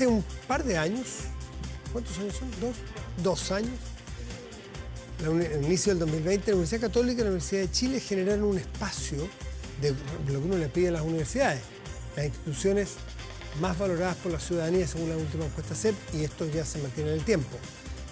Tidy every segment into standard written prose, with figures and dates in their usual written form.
Hace un par de años, ¿cuántos años son? ¿Dos años? El inicio del 2020, la Universidad Católica y la Universidad de Chile generaron un espacio de lo que uno le pide a las universidades, las instituciones más valoradas por la ciudadanía según la última encuesta CEP, y esto ya se mantiene en el tiempo.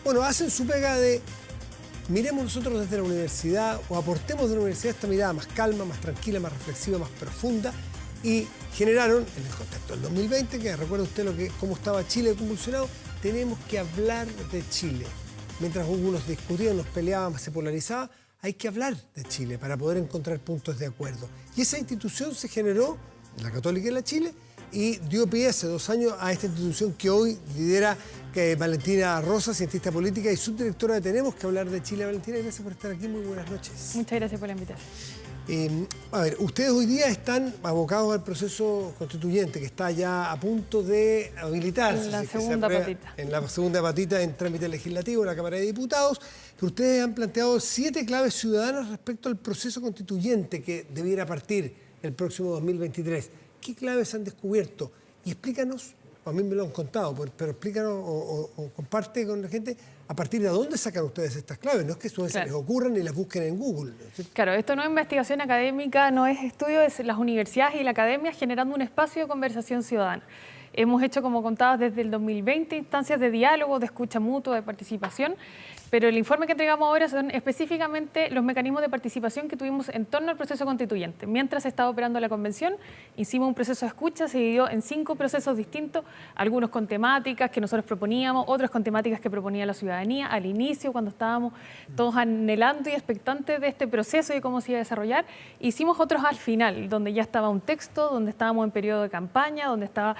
Bueno, hacen su pega de miremos nosotros desde la universidad o aportemos de la universidad esta mirada más calma, más tranquila, más reflexiva, más profunda, y generaron, en el contexto del 2020, que recuerda usted cómo estaba Chile convulsionado, tenemos que hablar de Chile. Mientras algunos discutían, nos peleaban, se polarizaba, hay que hablar de Chile para poder encontrar puntos de acuerdo. Y esa institución se generó, la Católica y la Chile, y dio pie hace 2 años a esta institución que hoy lidera Valentina Rosa, cientista política y subdirectora de Tenemos que hablar de Chile. Valentina, gracias por estar aquí, muy buenas noches. Muchas gracias por la invitación. A ver, ustedes hoy día están abocados al proceso constituyente que está ya a punto de habilitarse. En la segunda patita. En la segunda patita en trámite legislativo en la Cámara de Diputados. Pero ustedes han planteado 7 claves ciudadanas respecto al proceso constituyente que debiera partir el próximo 2023. ¿Qué claves han descubierto? Y explícanos, a mí me lo han contado, pero explícanos o comparte con la gente a partir de dónde sacan ustedes estas claves. No es que se les ocurran ni las busquen en Google, ¿no? Claro, esto no es investigación académica, no es estudio de las universidades y la academia generando un espacio de conversación ciudadana. Hemos hecho, como contabas, desde el 2020 instancias de diálogo, de escucha mutua, de participación, pero el informe que entregamos ahora son específicamente los mecanismos de participación que tuvimos en torno al proceso constituyente. Mientras estaba operando la convención, hicimos un proceso de escucha, se dividió en 5 procesos distintos, algunos con temáticas que nosotros proponíamos, otros con temáticas que proponía la ciudadanía al inicio, cuando estábamos todos anhelando y expectantes de este proceso y de cómo se iba a desarrollar. Hicimos otros al final, donde ya estaba un texto, donde estábamos en periodo de campaña, donde estaba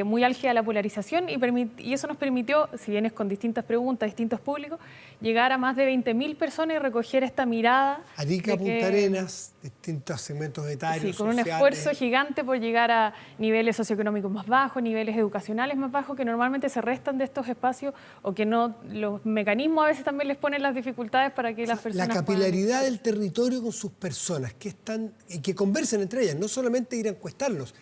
muy álgida la polarización y eso nos permitió, si bien es con distintas preguntas, distintos públicos, llegar a más de 20.000 personas y recoger esta mirada. Arica, Punta Arenas, distintos segmentos etarios, sí, con un esfuerzo gigante por llegar a niveles socioeconómicos más bajos, niveles educacionales más bajos, que normalmente se restan de estos espacios o que no, los mecanismos a veces también les ponen las dificultades para que las personas la capilaridad del territorio con sus personas, que están y que conversen entre ellas, no solamente ir a encuestarlos,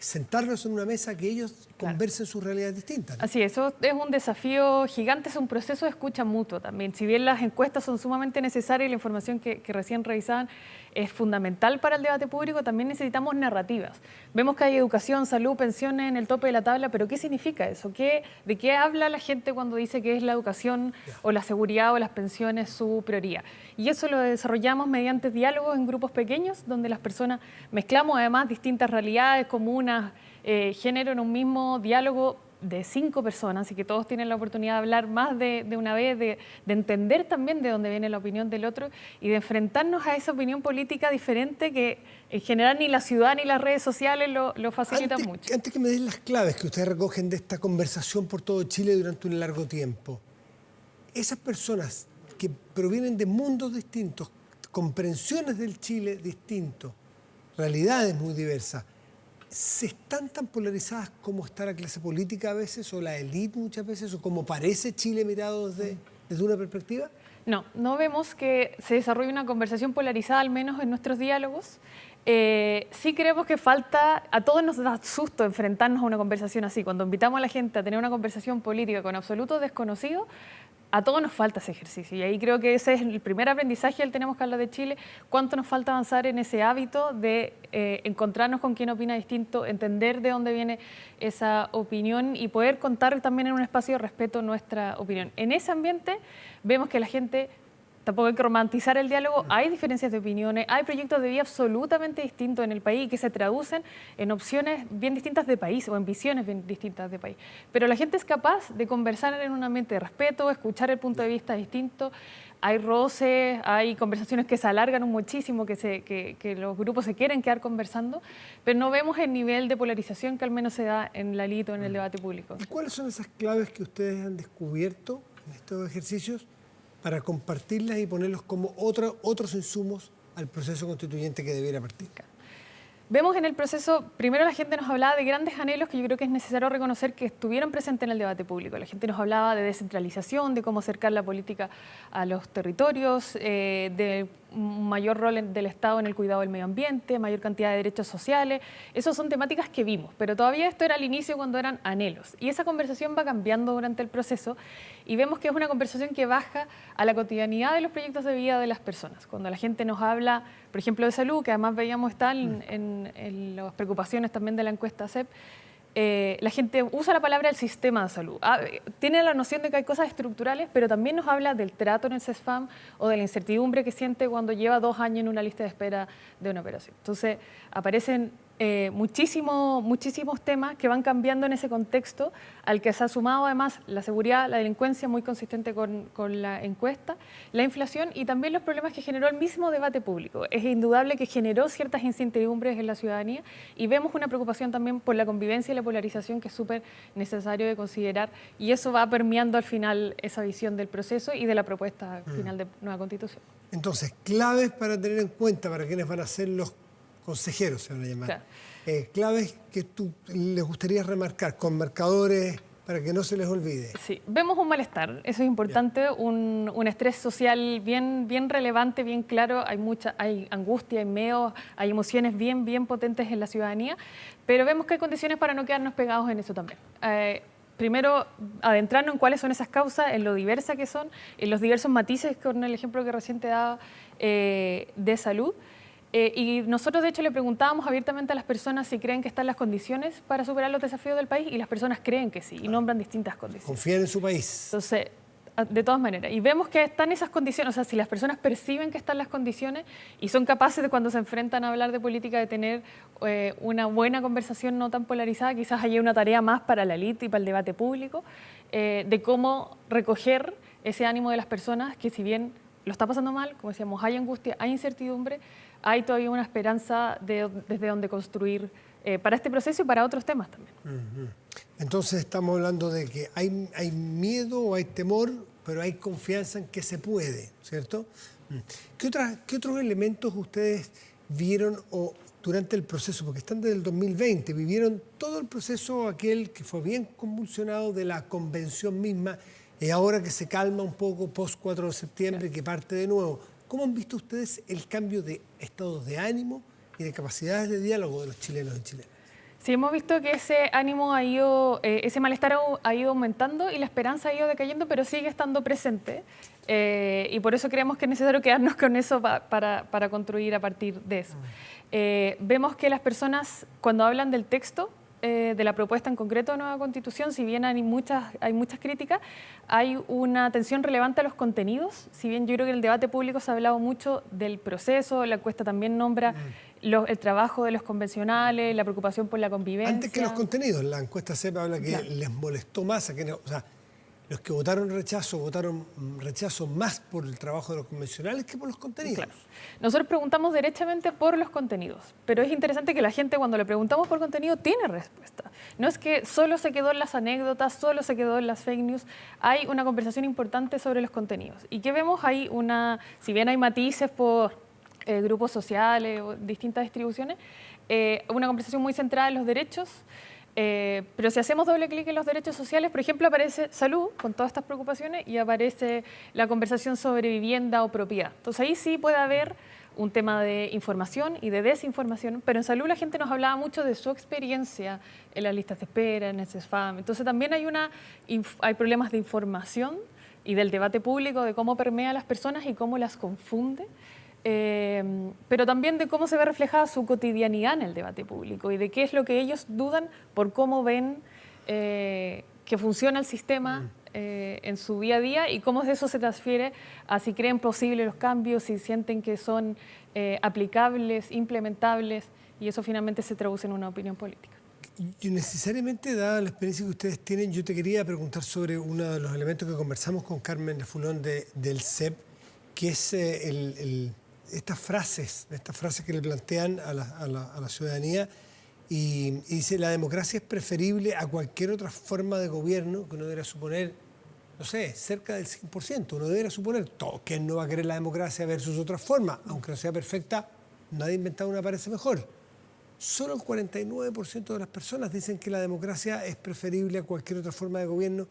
sentarnos en una mesa que ellos conversen sus realidades distintas, ¿no? Así, eso es un desafío gigante, es un proceso de escucha mutua también. Si bien las encuestas son sumamente necesarias y la información que recién revisaban es fundamental para el debate público, también necesitamos narrativas. Vemos que hay educación, salud, pensiones en el tope de la tabla, pero ¿qué significa eso? ¿De qué habla la gente cuando dice que es la educación o la seguridad o las pensiones su prioridad? Y eso lo desarrollamos mediante diálogos en grupos pequeños, donde las personas mezclamos además distintas realidades comunes, género en un mismo diálogo de 5 personas, así que todos tienen la oportunidad de hablar más de una vez, de entender también de dónde viene la opinión del otro y de enfrentarnos a esa opinión política diferente que en general ni la ciudad ni las redes sociales lo facilitan mucho. Antes que me den las claves que ustedes recogen de esta conversación por todo Chile durante un largo tiempo, esas personas que provienen de mundos distintos, comprensiones del Chile distintos, realidades muy diversas, ¿se están tan polarizadas como está la clase política a veces, o la élite muchas veces, o como parece Chile mirado desde una perspectiva? No vemos que se desarrolle una conversación polarizada, al menos en nuestros diálogos. Sí creemos que falta, a todos nos da susto enfrentarnos a una conversación así. Cuando invitamos a la gente a tener una conversación política con absolutos desconocidos, a todos nos falta ese ejercicio y ahí creo que ese es el primer aprendizaje del Tenemos que hablar de Chile. ¿Cuánto nos falta avanzar en ese hábito de encontrarnos con quien opina distinto, entender de dónde viene esa opinión y poder contar también en un espacio de respeto nuestra opinión? En ese ambiente vemos que la gente... Tampoco hay que romantizar el diálogo, hay diferencias de opiniones, hay proyectos de vida absolutamente distintos en el país que se traducen en opciones bien distintas de país o en visiones bien distintas de país. Pero la gente es capaz de conversar en un ambiente de respeto, escuchar el punto de vista distinto. Hay roces, hay conversaciones que se alargan muchísimo, que los grupos se quieren quedar conversando, pero no vemos el nivel de polarización que al menos se da en la élite o en el debate público. ¿Y cuáles son esas claves que ustedes han descubierto en estos ejercicios para compartirlas y ponerlos como otros insumos al proceso constituyente que debiera partir? Vemos en el proceso, primero la gente nos hablaba de grandes anhelos que yo creo que es necesario reconocer que estuvieron presentes en el debate público. La gente nos hablaba de descentralización, de cómo acercar la política a los territorios, de un mayor rol del Estado en el cuidado del medio ambiente, mayor cantidad de derechos sociales. Esas son temáticas que vimos, pero todavía esto era al inicio cuando eran anhelos. Y esa conversación va cambiando durante el proceso y vemos que es una conversación que baja a la cotidianidad de los proyectos de vida de las personas. Cuando la gente nos habla, por ejemplo, de salud, que además veíamos estar en las preocupaciones también de la encuesta CEP, la gente usa la palabra el sistema de salud. Tiene la noción de que hay cosas estructurales, pero también nos habla del trato en el CESFAM o de la incertidumbre que siente cuando lleva 2 años en una lista de espera de una operación. Entonces, aparecen muchísimos temas que van cambiando en ese contexto, al que se ha sumado además la seguridad, la delincuencia, muy consistente con la encuesta, la inflación y también los problemas que generó el mismo debate público. Es indudable que generó ciertas incertidumbres en la ciudadanía y vemos una preocupación también por la convivencia y la polarización que es súper necesario de considerar, y eso va permeando al final esa visión del proceso y de la propuesta final de nueva Constitución. Entonces, claves para tener en cuenta para quienes van a ser los consejeros, se van a llamar. Claro. Claves que les gustaría remarcar con marcadores para que no se les olvide. Sí, vemos un malestar, eso es importante, un estrés social bien relevante, bien claro, hay angustia, hay miedo, hay emociones bien potentes en la ciudadanía, pero vemos que hay condiciones para no quedarnos pegados en eso también. Primero, adentrarnos en cuáles son esas causas, en lo diversas que son, en los diversos matices, con el ejemplo que recién te daba de salud. Y nosotros, de hecho, le preguntábamos abiertamente a las personas si creen que están las condiciones para superar los desafíos del país, y las personas creen que sí, y nombran distintas condiciones. Confían en su país. Entonces, de todas maneras, y vemos que están esas condiciones, o sea, si las personas perciben que están las condiciones y son capaces de, cuando se enfrentan a hablar de política, de tener una buena conversación no tan polarizada, quizás haya una tarea más para la élite y para el debate público, de cómo recoger ese ánimo de las personas que, si bien lo está pasando mal, como decíamos, hay angustia, hay incertidumbre, hay todavía una esperanza desde donde construir para este proceso y para otros temas también. Entonces estamos hablando de que hay miedo o hay temor, pero hay confianza en que se puede, ¿cierto? ¿Qué otros elementos ustedes vieron durante el proceso? Porque están desde el 2020, vivieron todo el proceso aquel que fue bien convulsionado de la convención misma, y ahora que se calma un poco post 4 de septiembre y que parte de nuevo. ¿Cómo han visto ustedes el cambio de estados de ánimo y de capacidades de diálogo de los chilenos y chilenas? Sí, hemos visto que ese ánimo ha ido, ese malestar ha ido aumentando y la esperanza ha ido decayendo, pero sigue estando presente. Y por eso creemos que es necesario quedarnos con eso para construir a partir de eso. Vemos que las personas, cuando hablan del texto, de la propuesta en concreto de nueva Constitución, si bien hay muchas críticas, hay una atención relevante a los contenidos. Si bien yo creo que en el debate público se ha hablado mucho del proceso, la encuesta también nombra el trabajo de los convencionales, la preocupación por la convivencia. Antes que los contenidos, la encuesta CEP habla que les molestó más a quienes, o sea, los que votaron rechazo más por el trabajo de los convencionales que por los contenidos. Claro. Nosotros preguntamos derechamente por los contenidos, pero es interesante que la gente, cuando le preguntamos por contenido, tiene respuesta. No es que solo se quedó en las anécdotas, solo se quedó en las fake news, hay una conversación importante sobre los contenidos. ¿Y qué vemos? Si bien hay matices por grupos sociales o distintas distribuciones, una conversación muy centrada en los derechos. Pero si hacemos doble clic en los derechos sociales, por ejemplo, aparece salud con todas estas preocupaciones y aparece la conversación sobre vivienda o propiedad. Entonces ahí sí puede haber un tema de información y de desinformación, pero en salud la gente nos hablaba mucho de su experiencia en las listas de espera, en el CESFAM. Entonces también hay problemas de información y del debate público, de cómo permea a las personas y cómo las confunde. Pero también de cómo se ve reflejada su cotidianidad en el debate público y de qué es lo que ellos dudan por cómo ven que funciona el sistema en su día a día y cómo eso se transfiere a si creen posibles los cambios, si sienten que son aplicables, implementables, y eso finalmente se traduce en una opinión política. Y necesariamente, dada la experiencia que ustedes tienen, yo te quería preguntar sobre uno de los elementos que conversamos con Carmen Fulón del CEP, que es estas frases que le plantean a la ciudadanía y dice: la democracia es preferible a cualquier otra forma de gobierno, que uno debería suponer, no sé, cerca del 100%. Uno debería suponer, ¿quién no va a querer la democracia versus otras formas? Aunque no sea perfecta, nadie ha inventado una parece mejor. Solo el 49% de las personas dicen que la democracia es preferible a cualquier otra forma de gobierno,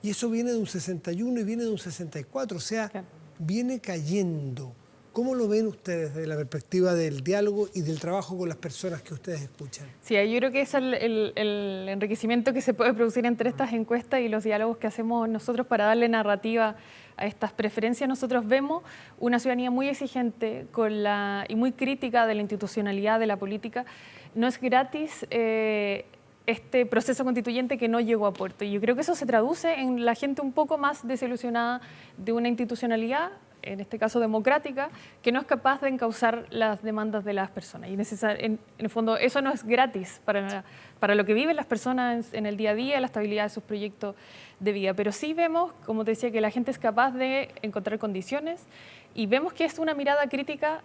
y eso viene de un 61 y viene de un 64, o sea, viene cayendo. ¿Cómo lo ven ustedes desde la perspectiva del diálogo y del trabajo con las personas que ustedes escuchan? Sí, yo creo que es el enriquecimiento que se puede producir entre estas encuestas y los diálogos que hacemos nosotros para darle narrativa a estas preferencias. Nosotros vemos una ciudadanía muy exigente y muy crítica de la institucionalidad de la política. No es gratis este proceso constituyente que no llegó a puerto. Y yo creo que eso se traduce en la gente un poco más desilusionada de una institucionalidad, en este caso democrática, que no es capaz de encauzar las demandas de las personas. Y en el fondo eso no es gratis para lo que viven las personas en el día a día, la estabilidad de sus proyectos de vida. Pero sí vemos, como te decía, que la gente es capaz de encontrar condiciones y vemos que es una mirada crítica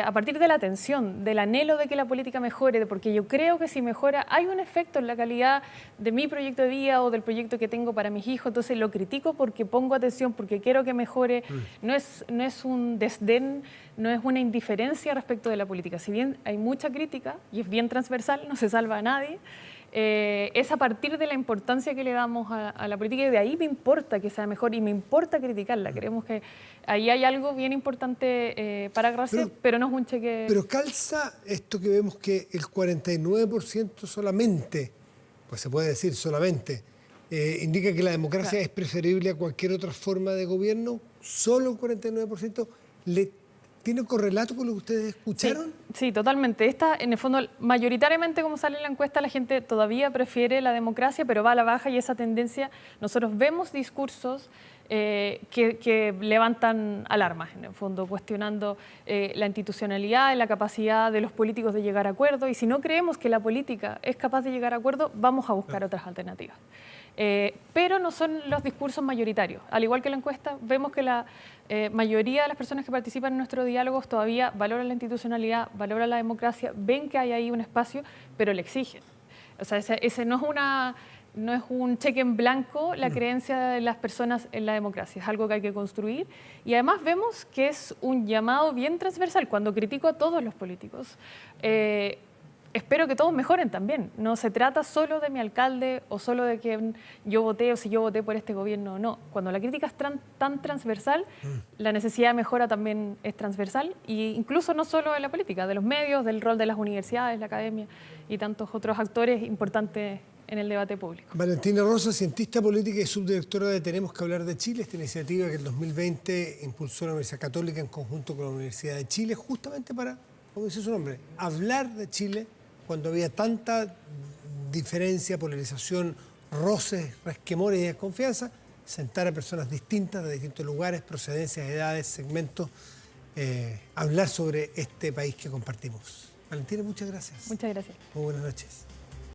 a partir de la atención, del anhelo de que la política mejore, porque yo creo que si mejora hay un efecto en la calidad de mi proyecto de vida o del proyecto que tengo para mis hijos, entonces lo critico porque pongo atención, porque quiero que mejore. No es un desdén, no es una indiferencia respecto de la política. Si bien hay mucha crítica y es bien transversal, no se salva a nadie, es a partir de la importancia que le damos a la política y de ahí me importa que sea mejor y me importa criticarla. Creemos que ahí hay algo bien importante para agarrarse, pero no es un cheque... Pero calza esto que vemos que el 49% solamente, pues se puede decir solamente, indica que la democracia es preferible a cualquier otra forma de gobierno. Solo el 49% ¿tiene correlato con lo que ustedes escucharon? Sí, totalmente. Esta, en el fondo, mayoritariamente, como sale en la encuesta, la gente todavía prefiere la democracia, pero va a la baja y esa tendencia, nosotros vemos discursos que levantan alarmas, en el fondo, cuestionando la institucionalidad y la capacidad de los políticos de llegar a acuerdos. Y si no creemos que la política es capaz de llegar a acuerdos, vamos a buscar otras alternativas. Pero no son los discursos mayoritarios. Al igual que la encuesta, vemos que la mayoría de las personas que participan en nuestros diálogos todavía valoran la institucionalidad, valoran la democracia, ven que hay ahí un espacio, pero le exigen. O sea, ese no es un cheque en blanco la creencia de las personas en la democracia, es algo que hay que construir. Y además vemos que es un llamado bien transversal. Cuando critico a todos los políticos, espero que todos mejoren también. No se trata solo de mi alcalde o solo de que yo voté o si yo voté por este gobierno o no. Cuando la crítica es tan transversal, la necesidad de mejora también es transversal, e incluso no solo en la política, de los medios, del rol de las universidades, la academia y tantos otros actores importantes en el debate público. Valentina Rosa, cientista política y subdirectora de Tenemos que hablar de Chile, esta iniciativa que en 2020 impulsó la Universidad Católica en conjunto con la Universidad de Chile, justamente para, como dice su nombre, hablar de Chile cuando había tanta diferencia, polarización, roces, resquemores y desconfianza, sentar a personas distintas de distintos lugares, procedencias, edades, segmentos, hablar sobre este país que compartimos. Valentina, muchas gracias. Muchas gracias. Muy buenas noches.